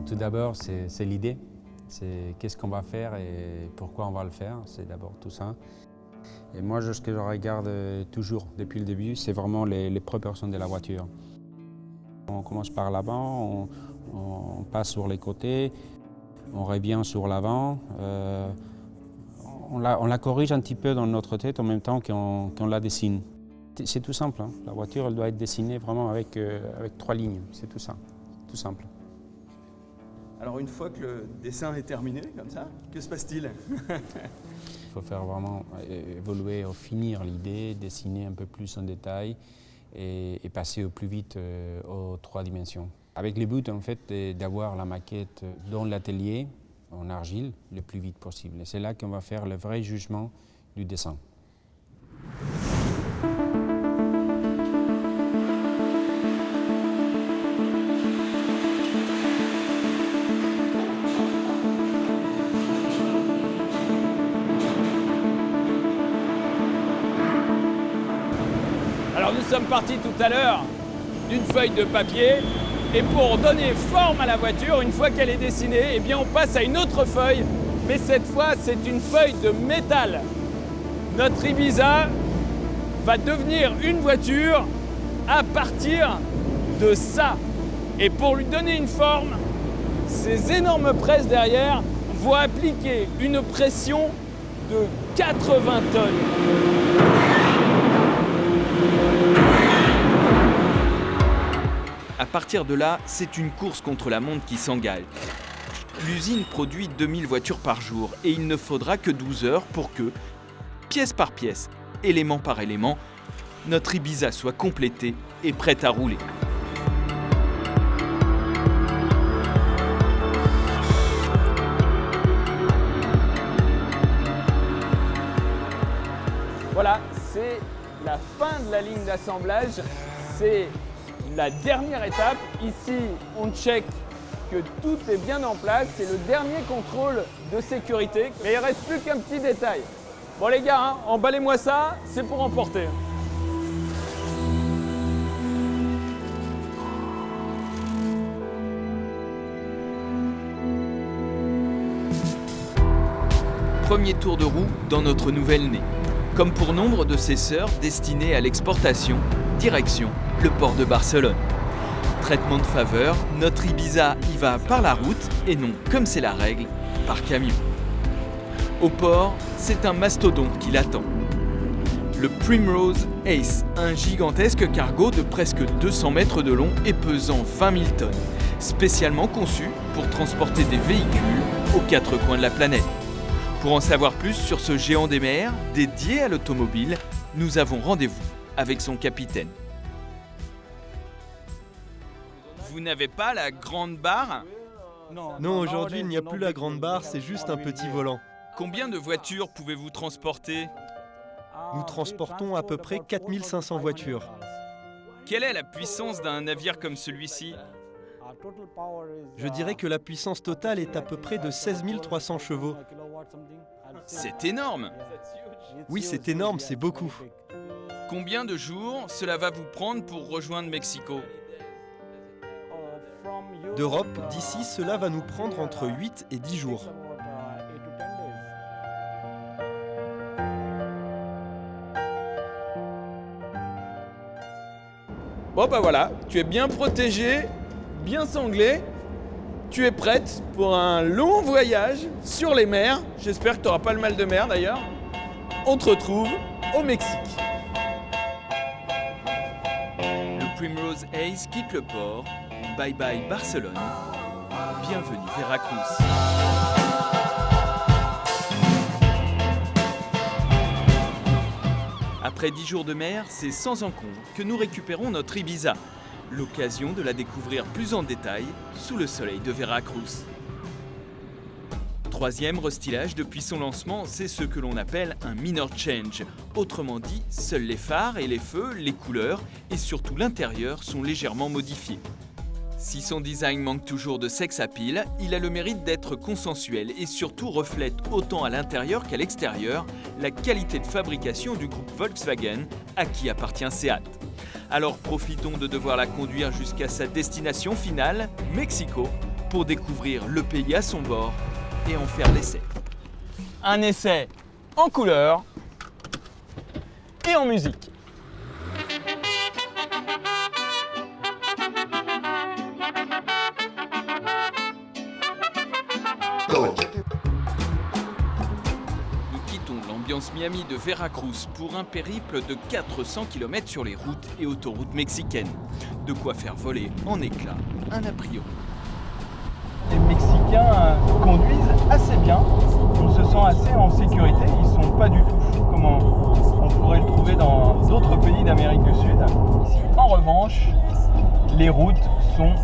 Tout d'abord, c'est l'idée. C'est qu'est-ce qu'on va faire et pourquoi on va le faire. C'est d'abord tout ça. Et moi, ce que je regarde toujours depuis le début, c'est vraiment les proportions de la voiture. On commence par l'avant, on passe sur les côtés, on revient sur l'avant. On la corrige un petit peu dans notre tête en même temps qu'on la dessine. C'est tout simple, hein. La voiture elle doit être dessinée vraiment avec 3 lignes, c'est tout ça, tout simple. Alors une fois que le dessin est terminé, comme ça, que se passe-t-il? Il faut faire vraiment évoluer, finir l'idée, dessiner un peu plus en détail et passer au plus vite aux 3 dimensions. Avec le but en fait d'avoir la maquette dans l'atelier en argile le plus vite possible. Et c'est là qu'on va faire le vrai jugement du dessin. Alors nous sommes partis tout à l'heure d'une feuille de papier et pour donner forme à la voiture, une fois qu'elle est dessinée, eh bien on passe à une autre feuille, mais cette fois c'est une feuille de métal. Notre Ibiza va devenir une voiture à partir de ça. Et pour lui donner une forme, ces énormes presses derrière vont appliquer une pression de 80 tonnes. À partir de là, c'est une course contre la montre qui s'engage. L'usine produit 2000 voitures par jour et il ne faudra que 12 heures pour que, pièce par pièce, élément par élément, notre Ibiza soit complétée et prête à rouler. Voilà, c'est la fin de la ligne d'assemblage. C'est la dernière étape. Ici, on check que tout est bien en place. C'est le dernier contrôle de sécurité. Mais il ne reste plus qu'un petit détail. Bon les gars, hein, emballez-moi ça, c'est pour emporter. Premier tour de roue dans notre nouvelle nez. Comme pour nombre de ses sœurs destinées à l'exportation, direction le port de Barcelone. Traitement de faveur, notre Ibiza y va par la route et non, comme c'est la règle, par camion. Au port, c'est un mastodonte qui l'attend. Le Primrose Ace, un gigantesque cargo de presque 200 mètres de long et pesant 20 000 tonnes, spécialement conçu pour transporter des véhicules aux 4 coins de la planète. Pour en savoir plus sur ce géant des mers, dédié à l'automobile, nous avons rendez-vous avec son capitaine. Vous n'avez pas la grande barre? Non, aujourd'hui il n'y a plus la grande barre, c'est juste un petit volant. Combien de voitures pouvez-vous transporter? Nous transportons à peu près 4500 voitures. Quelle est la puissance d'un navire comme celui-ci? Je dirais que la puissance totale est à peu près de 16 300 chevaux. C'est énorme! Oui, c'est énorme, c'est beaucoup. Combien de jours cela va vous prendre pour rejoindre Mexico? D'Europe, d'ici, cela va nous prendre entre 8 et 10 jours. Bon bah voilà, tu es bien protégé, bien sanglé. Tu es prête pour un long voyage sur les mers. J'espère que tu n'auras pas le mal de mer d'ailleurs. On te retrouve au Mexique. Le Primrose Ace quitte le port. Bye bye Barcelone. Bienvenue Veracruz. Après 10 jours de mer, c'est sans encombre que nous récupérons notre Ibiza. L'occasion de la découvrir plus en détail sous le soleil de Veracruz. Troisième restylage depuis son lancement, c'est ce que l'on appelle un minor change. Autrement dit, seuls les phares et les feux, les couleurs et surtout l'intérieur sont légèrement modifiés. Si son design manque toujours de sex appeal, il a le mérite d'être consensuel et surtout reflète autant à l'intérieur qu'à l'extérieur la qualité de fabrication du groupe Volkswagen à qui appartient Seat. Alors profitons de devoir la conduire jusqu'à sa destination finale, Mexico, pour découvrir le pays à son bord et en faire l'essai. Un essai en couleur et en musique. Nous quittons l'ambiance Miami de Veracruz pour un périple de 400 km sur les routes et autoroutes mexicaines. De quoi faire voler en éclats un a priori. Les Mexicains conduisent assez bien, on se sent assez en sécurité, ils ne sont pas du tout fous comme on pourrait le trouver dans d'autres pays d'Amérique du Sud. Ici, en revanche, les routes sont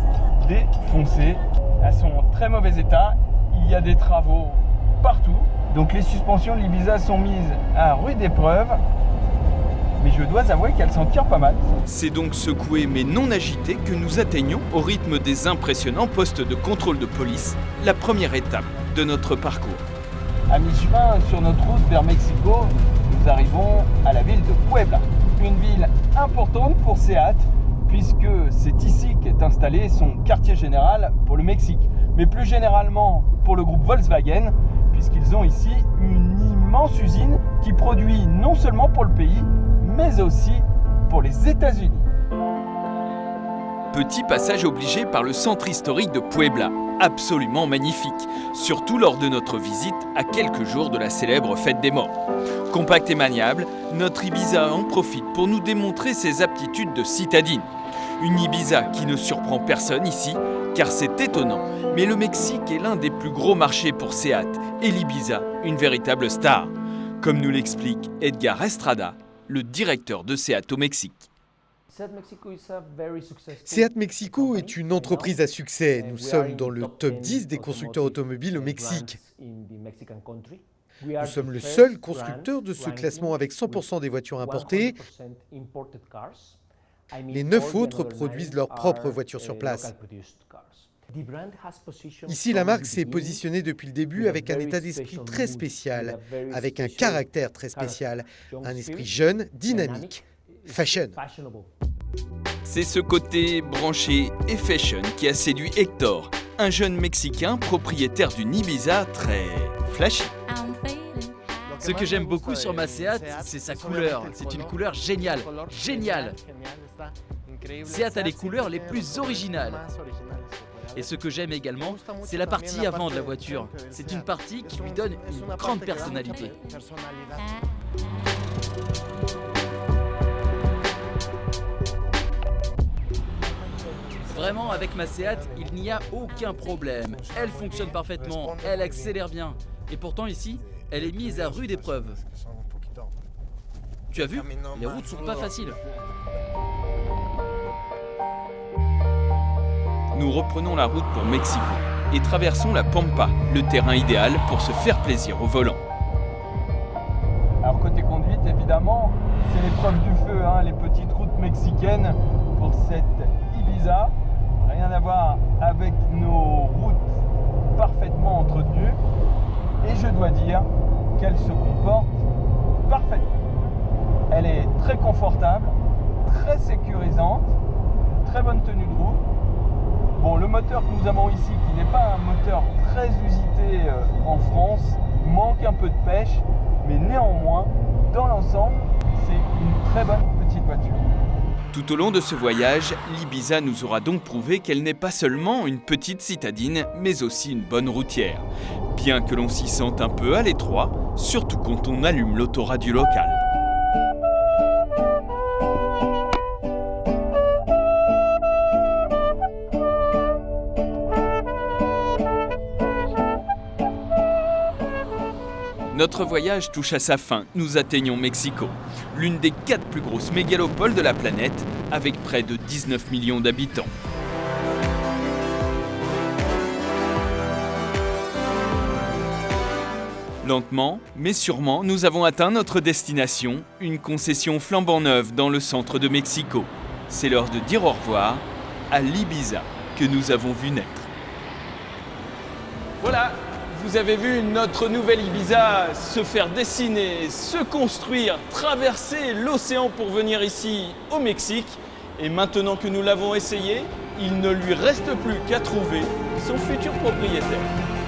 défoncées, elles sont en très mauvais état, il y a des travaux partout. Donc les suspensions de l'Ibiza sont mises à rude épreuve, mais je dois avouer qu'elles s'en tirent pas mal. C'est donc secoué mais non agité que nous atteignons, au rythme des impressionnants postes de contrôle de police, la première étape de notre parcours. À mi-chemin sur notre route vers Mexico, nous arrivons à la ville de Puebla. Une ville importante pour Seat, puisque c'est ici qu'est installé son quartier général pour le Mexique. Mais plus généralement pour le groupe Volkswagen, puisqu'ils ont ici une immense usine qui produit non seulement pour le pays, mais aussi pour les États-Unis. Petit passage obligé par le centre historique de Puebla, absolument magnifique, surtout lors de notre visite à quelques jours de la célèbre fête des morts. Compact et maniable, notre Ibiza en profite pour nous démontrer ses aptitudes de citadine. Une Ibiza qui ne surprend personne ici, car c'est étonnant, mais le Mexique est l'un des plus gros marchés pour Seat et l'Ibiza, une véritable star. Comme nous l'explique Edgar Estrada, le directeur de Seat au Mexique. Seat Mexico est une entreprise à succès. Nous sommes dans le top 10 des constructeurs automobiles au Mexique. Nous sommes le seul constructeur de ce classement avec 100% des voitures importées. Les 9 autres produisent leurs propres voitures sur place. Ici, la marque s'est positionnée depuis le début avec un état d'esprit très spécial, avec un caractère très spécial, un esprit jeune, dynamique, fashion. C'est ce côté branché et fashion qui a séduit Hector, un jeune Mexicain propriétaire d'une Ibiza très flashy. Ce que j'aime beaucoup sur ma Seat, c'est sa couleur. C'est une couleur géniale. Géniale. Seat a les couleurs les plus originales. Et ce que j'aime également, c'est la partie avant de la voiture. C'est une partie qui lui donne une grande personnalité. Vraiment, avec ma Seat, il n'y a aucun problème. Elle fonctionne parfaitement, elle accélère bien. Et pourtant ici, elle est mise à rude épreuve. Tu as vu, les routes sont pas faciles. Nous reprenons la route pour Mexico et traversons la Pampa, le terrain idéal pour se faire plaisir au volant. Alors côté conduite, évidemment, c'est l'épreuve du feu, les petites routes mexicaines pour cette Ibiza. Rien à voir avec nos routes parfaitement entretenues. Et je dois dire qu'elle se comporte parfaitement. Elle est très confortable, très sécurisante, très bonne tenue de route. Bon, le moteur que nous avons ici, qui n'est pas un moteur très usité en France, manque un peu de pêche, mais néanmoins, dans l'ensemble, c'est une très bonne petite voiture. Tout au long de ce voyage, l'Ibiza nous aura donc prouvé qu'elle n'est pas seulement une petite citadine, mais aussi une bonne routière. Bien que l'on s'y sente un peu à l'étroit, surtout quand on allume l'autoradio local. Notre voyage touche à sa fin, nous atteignons Mexico, l'une des 4 plus grosses mégalopoles de la planète, avec près de 19 millions d'habitants. Lentement, mais sûrement, nous avons atteint notre destination, une concession flambant neuve dans le centre de Mexico. C'est l'heure de dire au revoir à l'Ibiza que nous avons vu naître. Voilà, vous avez vu notre nouvelle Ibiza se faire dessiner, se construire, traverser l'océan pour venir ici au Mexique. Et maintenant que nous l'avons essayé, il ne lui reste plus qu'à trouver son futur propriétaire.